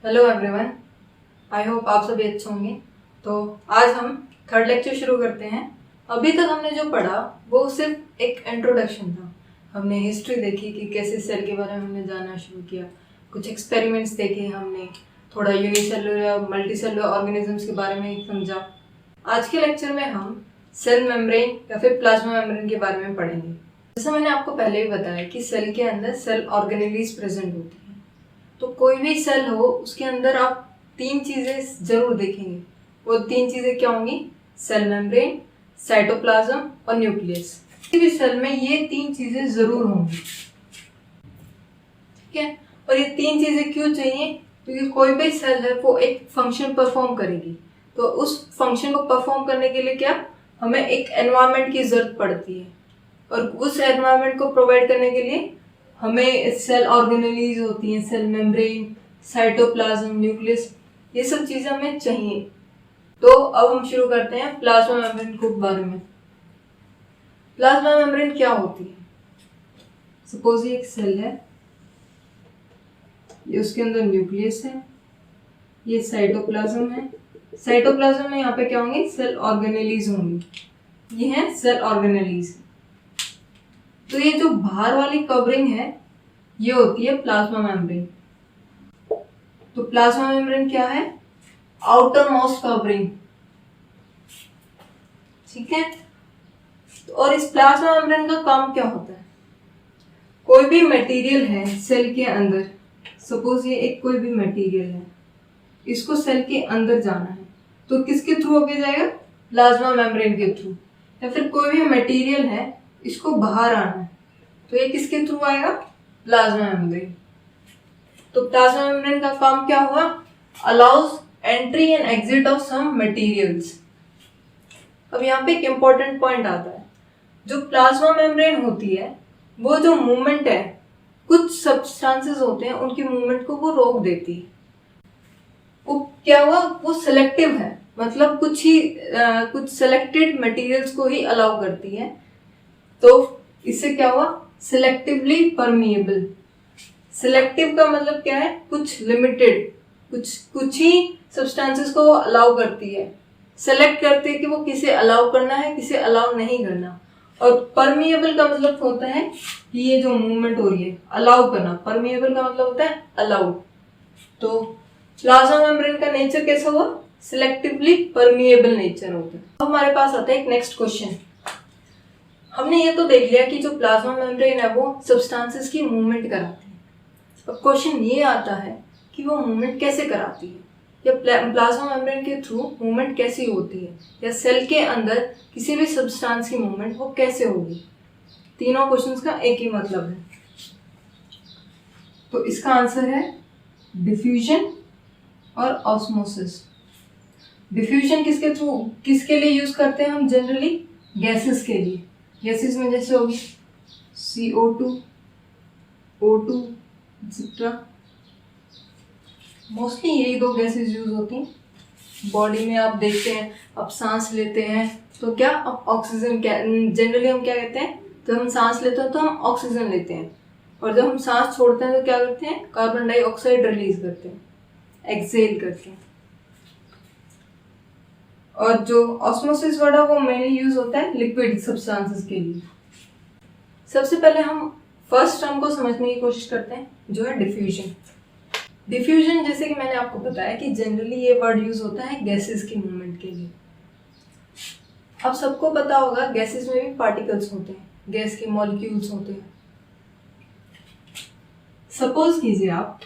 Hello everyone, I hope आप सभी अच्छे होंगे। तो आज हम थर्ड लेक्चर शुरू करते हैं। अभी तक हमने जो पढ़ा वो सिर्फ एक इंट्रोडक्शन था। हमने हिस्ट्री देखी कि कैसे सेल के बारे में हमने जानना शुरू किया, कुछ एक्सपेरिमेंट्स देखे हमने, थोड़ा यूनिसेलुलर या मल्टीसेलुलर ऑर्गेनिजम्स के बारे में समझा। आज के लेक्चर में हम सेल मेम्ब्रेन या फिर प्लाज्मा मेम्ब्रेन के बारे में पढ़ेंगे। जैसा मैंने आपको पहले ही बताया कि सेल के अंदर सेल ऑर्गेनेलीज प्रेजेंट होती है। तो कोई भी सेल हो उसके अंदर आप तीन चीजें जरूर देखेंगे। वो तीन चीजें क्या होंगी? सेल मेम्ब्रेन, साइटोप्लाज्म और न्यूक्लियस। किसी भी सेल में ये तीन चीजें जरूर होंगी, ठीक है। और ये तीन चीजें क्यों चाहिए? क्योंकि कोई भी सेल है वो एक फंक्शन परफॉर्म करेगी। तो उस फंक्शन को परफॉर्म करने के लिए क्या हमें एक एनवायरनमेंट की जरूरत पड़ती है, और उस एनवायरनमेंट को प्रोवाइड करने के लिए हमें सेल ऑर्गेनेलीज होती हैं, सेल मेम्ब्रेन, साइटोप्लाज्म, न्यूक्लियस, ये सब चीजें हमें चाहिए। तो अब हम शुरू करते हैं प्लाज्मा मेम्ब्रेन के बारे में। प्लाज्मा मेम्ब्रेन क्या होती है? सपोज ये एक सेल है, ये उसके अंदर न्यूक्लियस है, ये साइटोप्लाज्म है। साइटोप्लाज्म में यहाँ पे क्या होंगी? सेल ऑर्गेनेलीज होंगी। ये है सेल ऑर्गेनेलीज। तो ये जो बाहर वाली कवरिंग है ये होती है प्लाज्मा मेम्ब्रेन। तो प्लाज्मा मेम्ब्रेन क्या है? आउटर मोस्ट कवरिंग, ठीक है। और इस प्लाज्मा मेम्ब्रेन का काम क्या होता है? कोई भी मटेरियल है सेल के अंदर, सपोज ये एक कोई भी मटेरियल है, इसको सेल के अंदर जाना है तो किसके थ्रू होके जाएगा? प्लाज्मा मेम्ब्रेन के थ्रू। या फिर कोई भी मटेरियल है, इसको बाहर आना है तो ये किसके थ्रू आएगा? Plasma membrane. तो प्लाज्मा मेम्ब्रेन का काम क्या हुआ? Allows entry and exit of some materials. अब यहाँ पे एक इंपॉर्टेंट पॉइंट आता है। जो प्लाज्मा मेम्ब्रेन होती है वो जो मूवमेंट है, कुछ सब्सटेंसेस होते हैं उनकी मूवमेंट को वो रोक देती है। वो क्या हुआ? वो सिलेक्टिव है, मतलब कुछ सेलेक्टेड मटेरियल्स को ही अलाउ करती है। तो इससे क्या हुआ? Selectively permeable. सिलेक्टिव का मतलब क्या है? कुछ लिमिटेड, कुछ ही सब्सटेंसेस को अलाउ करती है, सेलेक्ट करती है कि वो किसे अलाउ करना है, किसे अलाउ नहीं करना। और परमिएबल का मतलब होता है कि ये जो मूवमेंट हो रही है अलाउ करना। परमिएबल का मतलब होता है अलाउ। तो प्लाज्मा मेम्ब्रेन का नेचर कैसा हुआ? सिलेक्टिवली परमिएबल नेचर होता है। अब हमारे पास आता है एक नेक्स्ट क्वेश्चन। हमने ये तो देख लिया कि जो प्लाज्मा मेम्ब्रेन है वो सब्सटेंसेस की मूवमेंट कराती है। अब क्वेश्चन ये आता है कि वो मूवमेंट कैसे कराती है, या प्लाज्मा मेम्ब्रेन के थ्रू मूवमेंट कैसी होती है, या सेल के अंदर किसी भी सब्सटेंस की मूवमेंट वो कैसे होगी। तीनों क्वेश्चंस का एक ही मतलब है। तो इसका आंसर है डिफ्यूजन और ऑस्मोसिस। डिफ्यूजन किसके लिए यूज करते हैं हम? जनरली गैसेस के लिए। गैसेस में जैसे होगी CO2, O2 एक्सेट्रा। मोस्टली यही दो गैसेस यूज होती हैं। बॉडी में आप देखते हैं, आप सांस लेते हैं तो क्या आप ऑक्सीजन, जनरली हम क्या कहते हैं? जब हम सांस लेते हैं तो हम ऑक्सीजन लेते हैं, और जब हम सांस छोड़ते हैं तो क्या करते हैं? कार्बन डाइऑक्साइड रिलीज करते हैं, एक्सेल करते हैं। और जो ऑस्मोसिस वर्ड है वो मेनली यूज होता है लिक्विड सब्सटेंसेस के लिए। सबसे पहले हम फर्स्ट टर्म को समझने की कोशिश करते हैं, जो है डिफ्यूजन। डिफ्यूजन, जैसे कि मैंने आपको बताया कि जनरली ये वर्ड यूज होता है गैसेस की मूवमेंट के लिए। अब सबको पता होगा गैसेस में भी पार्टिकल्स होते हैं, गैस के मॉलिक्यूल्स होते हैं। सपोज कीजिए आप,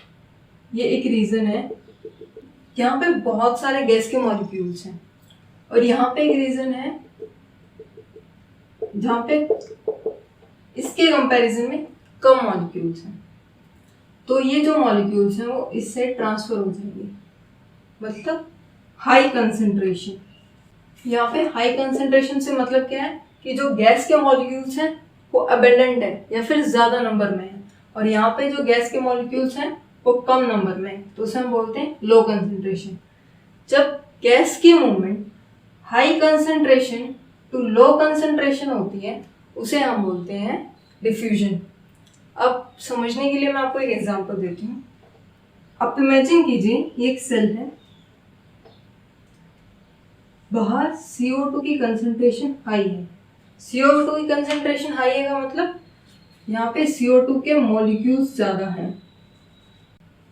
ये एक रीजन है, यहाँ पे बहुत सारे गैस के मॉलिक्यूल्स हैं, और यहाँ पे एक रीजन है जहाँ पे इसके कंपैरिजन में कम मॉलिक्यूल्स हैं। तो ये जो मॉलिक्यूल्स हैं वो इससे ट्रांसफर हो जाएंगे, मतलब हाई कंसंट्रेशन। यहाँ पे हाई कंसंट्रेशन से मतलब क्या है कि जो गैस के मॉलिक्यूल्स हैं वो अबेंडेंट है या फिर ज्यादा नंबर में है, और यहाँ पे जो गैस के मॉलिक्यूल्स हैं वो कम नंबर में है, तो उसे हम बोलते हैं लो कंसंट्रेशन। जब गैस की movement high concentration to low concentration होती है उसे हम बोलते हैं डिफ्यूजन। अब समझने के लिए मैं आपको एक एग्जांपल देती हूँ। आप इमेजिन कीजिए ये एक सेल है, बाहर CO2 की कंसंट्रेशन हाई है। CO2 की कंसंट्रेशन हाई है का मतलब यहाँ पे CO2 के मॉलिक्यूल्स ज़्यादा हैं,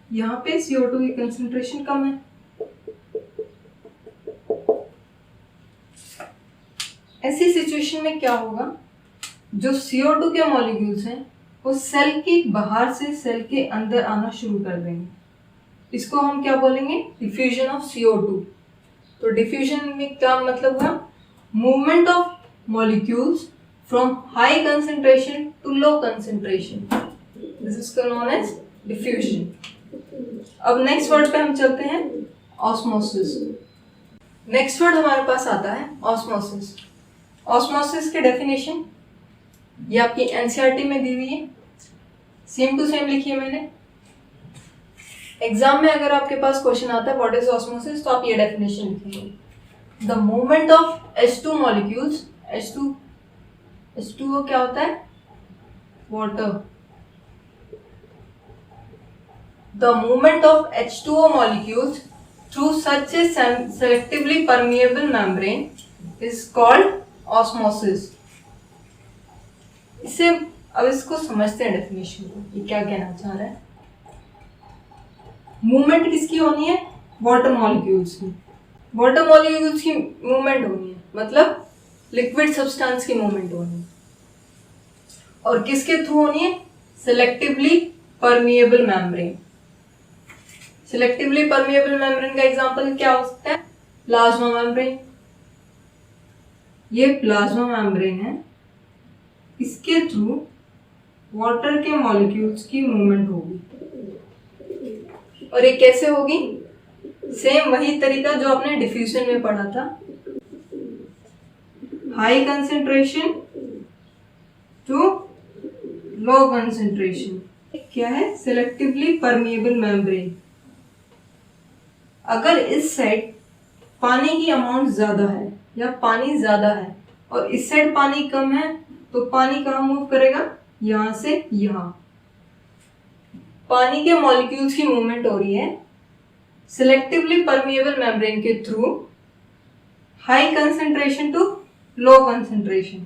यहाँ पे CO2 की कंसंट्रेशन कम है। ऐसी सिचुएशन में क्या होगा, जो CO2 के मॉलिक्यूल्स हैं वो सेल के बाहर से सेल के अंदर आना शुरू कर देंगे। इसको हम क्या बोलेंगे, डिफ्यूजन ऑफ CO2। तो डिफ्यूजन में क्या मतलब हुआ, movement of molecules from high concentration to low concentration, this is known as diffusion. अब नेक्स्ट वर्ड पे हम चलते हैं, ऑस्मोसिस। नेक्स्ट वर्ड हमारे पास आता है ऑस्मोसिस। ऑस्मोसिस के डेफिनेशन ये आपकी एनसीईआरटी में दी हुई है, सेम टू सेम लिखी है मैंने। एग्जाम में अगर आपके पास क्वेश्चन आता है व्हाट इज ऑस्मोसिस, तो आप ये डेफिनेशन लिखेंगे, the movement of H2 molecules, H2O क्या होता है, water, the movement of H2O molecules through such a selectively permeable membrane is called osmosis। इससे अब इसको समझते हैं डेफिनेशन को, ये क्या कहना चाह रहा है। मूवमेंट किसकी होनी है, वाटर मॉलिक्यूल्स की, वाटर मॉलिक्यूल्स की मूवमेंट होनी है, मतलब लिक्विड सब्सटेंस की मूवमेंट होनी है। और किसके थ्रू होनी है, selectively permeable membrane. Selectively permeable membrane का एग्जांपल क्या हो सकता है, प्लाज्मा मेम्ब्रेन। ये प्लाज्मा मेम्ब्रेन है, इसके थ्रू वाटर के मॉलिक्यूल्स की मूवमेंट होगी। और ये कैसे होगी, सेम वही तरीका जो आपने डिफ्यूजन में पढ़ा था, high concentration to low concentration. क्या है, सिलेक्टिवली परमिएबल मेम्ब्रेन। अगर इस साइड पानी की अमाउंट ज्यादा है या पानी ज्यादा है और इस साइड पानी कम है, तो पानी कहाँ मूव करेगा, यहां से यहां। पानी के मॉलिक्यूल्स की मूवमेंट हो रही है सिलेक्टिवली परमिएबल मेम्ब्रेन के through high concentration to low concentration.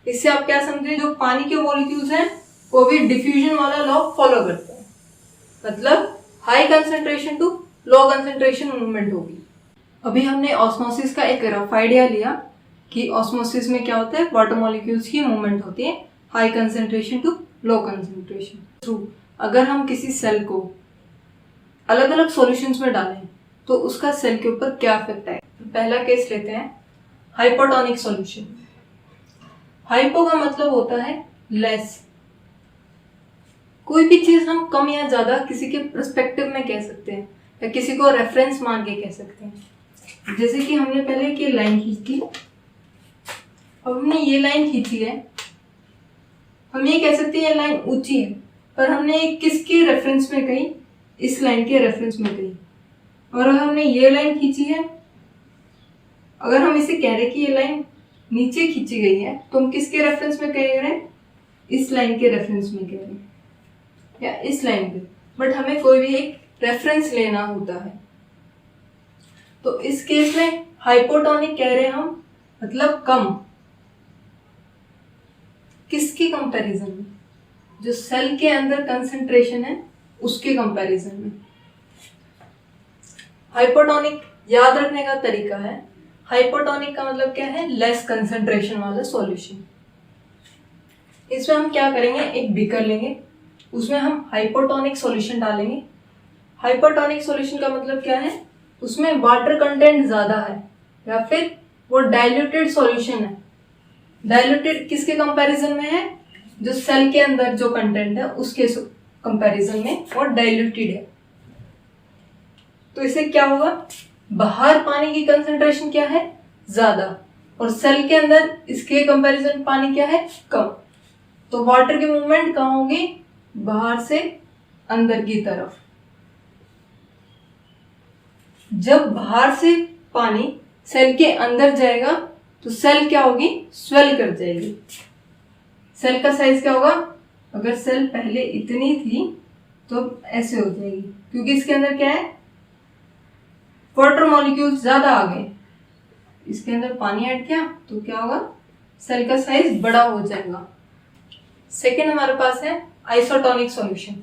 इससे आप क्या समझे, जो पानी के मॉलिक्यूल्स हैं वो भी डिफ्यूजन वाला लॉ फॉलो करते हैं, मतलब high concentration to low concentration movement होगी। अभी हमने ऑस्मोसिस का एक रफ आइडिया लिया कि ऑस्मोसिस में क्या होता है, वाटर मॉलिक्यूल्स की मूवमेंट होती है high concentration to low concentration through. अगर हम किसी सेल को अलग अलग सॉल्यूशंस में डालें तो उसका सेल के ऊपर क्या इफेक्ट है। तो पहला केस लेते हैं, हाइपोटोनिक सॉल्यूशन। हाइपो का मतलब होता है लेस। कोई भी चीज हम कम या ज्यादा किसी के पर्सपेक्टिव में कह सकते हैं या किसी को रेफरेंस मान के कह सकते हैं। जैसे कि हमने पहले एक लाइन खींची, अब हमने ये लाइन खींची है, हम ये कह सकते हैं ये लाइन ऊंची है, पर हमने किसके रेफरेंस में कही, इस लाइन के रेफरेंस में कही। और हमने ये लाइन खींची है, अगर हम इसे कह रहे कि ये लाइन नीचे खींची गई है, तो हम किसके रेफरेंस में कह रहे हैं, इस लाइन के रेफरेंस में कह रहे हैं या इस लाइन पे। बट हमें कोई भी एक रेफरेंस लेना होता है, तो इस केस में हाइपोटोनिक कह रहे हैं हम, मतलब कम। किसके कंपैरिजन में, जो सेल के अंदर कंसंट्रेशन है उसके कंपैरिजन में। हाइपोटोनिक याद रखने का तरीका है, हाइपोटोनिक का मतलब क्या है, लेस कंसंट्रेशन वाला सॉल्यूशन। इसमें हम क्या करेंगे, एक बीकर लेंगे, उसमें हम हाइपोटोनिक सॉल्यूशन डालेंगे। हाइपोटोनिक सॉल्यूशन का मतलब क्या है, उसमें वाटर कंटेंट ज्यादा है या फिर वो डाइल्यूटेड सॉल्यूशन है। डाइल्यूटेड किसके कंपैरिजन में है, जो सेल के अंदर जो कंटेंट है उसके कंपैरिजन में वो डाइल्यूटेड है। तो इससे क्या होगा, बाहर पानी की कंसंट्रेशन क्या है, ज्यादा, और सेल के अंदर इसके कंपैरिजन पानी क्या है, कम। तो वाटर की मूवमेंट कहाँ होगी, बाहर से अंदर की तरफ। जब बाहर से पानी सेल के अंदर जाएगा तो सेल क्या होगी, स्वेल कर जाएगी। सेल का साइज क्या होगा, अगर सेल पहले इतनी थी तो ऐसे हो जाएगी, क्योंकि इसके अंदर क्या है, वाटर मॉलिक्यूल्स ज्यादा आ गए, इसके अंदर पानी ऐड किया तो क्या होगा, सेल का साइज बड़ा हो जाएगा। सेकेंड हमारे पास है आइसोटोनिक सॉल्यूशन।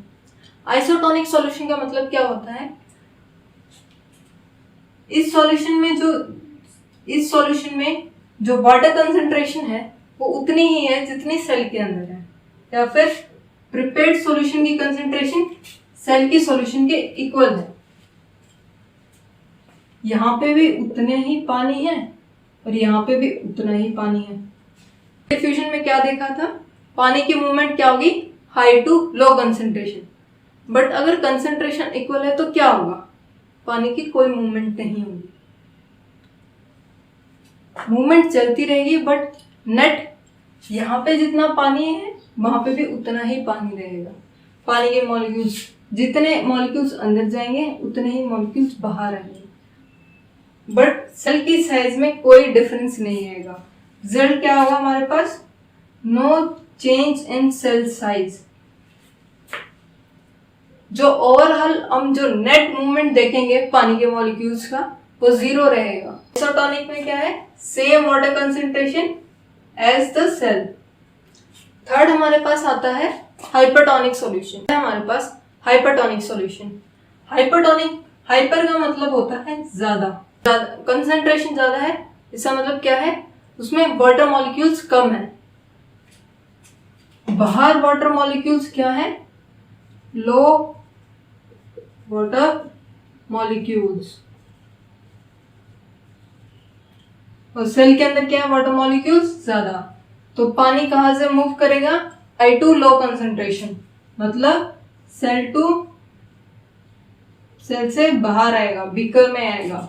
आइसोटोनिक सॉल्यूशन का मतलब क्या होता है, इस सॉल्यूशन में जो वाटर कंसंट्रेशन है वो उतनी ही है जितनी सेल के अंदर है, या फिर प्रिपेयर्ड सॉल्यूशन की कंसंट्रेशन सेल की सॉल्यूशन के इक्वल है। यहाँ पे भी उतने ही पानी है और यहाँ पे भी उतना ही पानी है। डिफ्यूजन में क्या देखा था, पानी की मूवमेंट क्या होगी, high to low concentration. But अगर कंसंट्रेशन इक्वल है तो क्या होगा, पानी की कोई मूवमेंट नहीं होगी, मूवमेंट चलती रहेगी, बट नेट यहाँ पे जितना पानी है वहां पे भी उतना ही पानी रहेगा। पानी के मॉलिक्यूल्स, जितने मॉलिक्यूल्स अंदर जाएंगे उतने ही मॉलिक्यूल्स बाहर आएंगे, बट सेल की साइज में कोई डिफरेंस नहीं आएगा। रिजल्ट क्या होगा हमारे पास, no change in cell size. जो ओवरऑल हम जो नेट मूवमेंट देखेंगे पानी के मॉलिक्यूल्स का वो जीरो रहेगा। आइसोटोनिक में क्या है, same water concentration as the cell. Third हमारे पास आता है हाइपरटोनिक सॉल्यूशन। हमारे पास हाइपरटोनिक सॉल्यूशन, हाइपर का मतलब होता है ज्यादा, कंसंट्रेशन ज्यादा है, इसका मतलब क्या है, उसमें वाटर मॉलिक्यूल्स कम है। बाहर वाटर मॉलिक्यूल्स क्या है, लो वाटर मॉलिक्यूल्स, और सेल के अंदर क्या है, वाटर मॉलिक्यूल्स ज्यादा। तो पानी कहां से मूव करेगा, हाई टू लो कंसंट्रेशन, मतलब सेल से बाहर आएगा, बीकर में आएगा।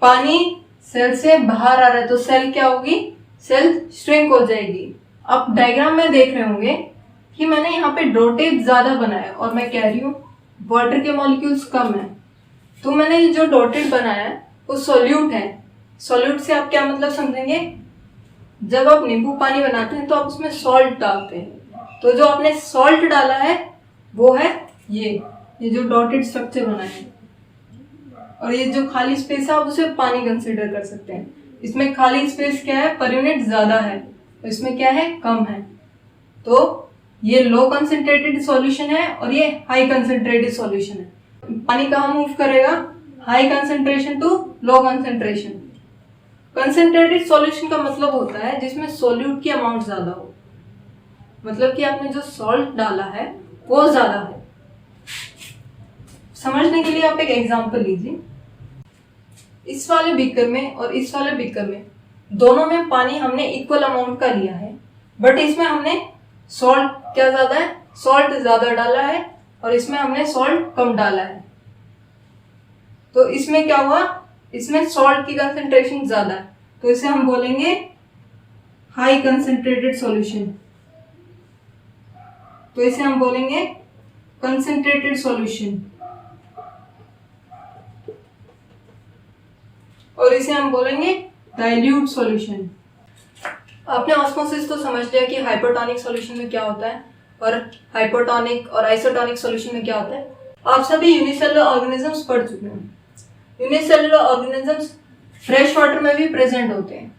पानी सेल से बाहर आ रहा है तो सेल क्या होगी, सेल श्रिंक हो जाएगी। आप डायग्राम में देख रहे होंगे कि मैंने यहाँ पे डॉटेड ज्यादा बनाया और मैं कह रही हूँ वाटर के मॉलिक्यूल्स कम है, तो मैंने ये जो डॉटेड बनाया है वो सोल्यूट है। सोल्यूट से आप क्या मतलब समझेंगे, जब आप नींबू पानी बनाते हैं तो आप उसमें सॉल्ट डालते हैं, तो जो आपने सॉल्ट डाला है वो है ये जो डॉटेड स्ट्रक्चर बना है, और ये जो खाली स्पेस है आप उसे पानी कंसीडर कर सकते हैं। इसमें खाली स्पेस क्या है, पर यूनिट ज्यादा है, तो इसमें क्या है, कम है। तो ये लो कंसंट्रेटेड सॉल्यूशन है और ये हाई कंसंट्रेटेड सॉल्यूशन है। पानी कहाँ मूव करेगा, high concentration to low concentration. Concentrated solution का मतलब होता है जिसमें सोल्यूट की अमाउंट ज्यादा हो, मतलब कि आपने जो सॉल्ट डाला है वो ज्यादा है। समझने के लिए आप एक एग्जांपल लीजिए, इस वाले बीकर में और इस वाले बीकर में दोनों में पानी हमने इक्वल अमाउंट का लिया है, बट इसमें हमने सॉल्ट क्या ज्यादा है, सॉल्ट ज्यादा डाला है, और इसमें हमने सॉल्ट कम डाला है। तो इसमें क्या हुआ, इसमें सॉल्ट की कंसंट्रेशन ज्यादा है, तो इसे हम बोलेंगे हाई कंसंट्रेटेड सॉल्यूशन। तो इसे हम बोलेंगे कंसंट्रेटेड सॉल्यूशन, और इसे हम बोलेंगे डाइल्यूट सॉल्यूशन। आपने ऑस्मोसिस तो समझ लिया कि हाइपरटोनिक सॉल्यूशन में क्या होता है और हाइपोटोनिक और आइसोटोनिक सॉल्यूशन में क्या होता है। आप सभी यूनिसेलुलर ऑर्गेनिजम्स पढ़ चुके हैं। यूनिसेलुलर ऑर्गेनिजम्स फ्रेश वाटर में भी प्रेजेंट होते हैं।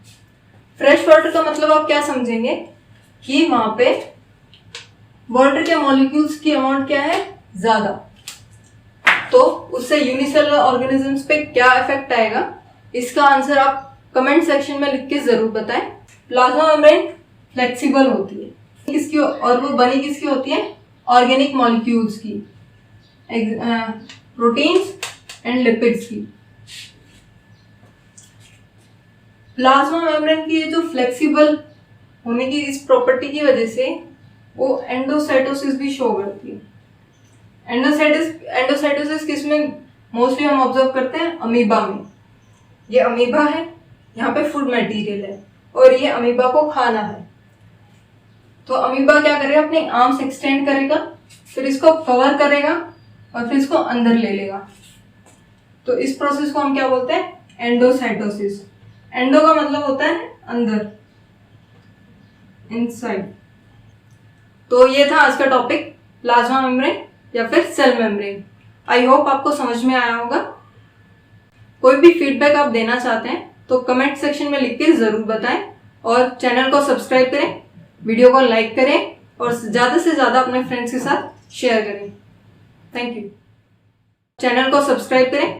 फ्रेश वाटर का मतलब आप क्या समझेंगे कि वहां पे वाटर के मॉलिक्यूल्स की अमाउंट क्या है, ज्यादा, तो उससे यूनिसेलुलर ऑर्गेनिजम्स पे क्या इफेक्ट आएगा, इसका आंसर आप कमेंट सेक्शन में लिख के जरूर बताएं। प्लाज्मा मेम्ब्रेन फ्लेक्सिबल होती है किसकी, और वो बनी किसकी होती है, ऑर्गेनिक मॉलिक्यूल्स की, प्रोटीन्स एंड लिपिड्स की। प्लाज्मा मेम्ब्रेन की ये जो फ्लेक्सिबल होने की इस प्रॉपर्टी की वजह से वो एंडोसाइटोसिस भी शो करती है। एंडोसाइटोसिस किसमें मोस्टली हम ऑब्जर्व करते हैं, अमीबा में। ये अमीबा है, यहाँ पे फूड मटेरियल है और ये अमीबा को खाना है। तो अमीबा क्या करेगा, अपने आर्म्स एक्सटेंड करेगा, फिर इसको कवर करेगा और फिर इसको अंदर ले लेगा। तो इस प्रोसेस को हम क्या बोलते हैं, एंडोसाइटोसिस। एंडो का मतलब होता है अंदर, इनसाइड। तो ये था आज का टॉपिक प्लाज्मा मेम्ब्रेन। या फिर सेल मेम्ब्रेन। आई होप आपको समझ में आया होगा। कोई भी फीडबैक आप देना चाहते हैं तो कमेंट सेक्शन में लिख के जरूर बताएं और चैनल को सब्सक्राइब करें, वीडियो को लाइक करें और ज़्यादा से ज़्यादा अपने फ्रेंड्स के साथ शेयर करें। Thank you. चैनल को सब्सक्राइब करें।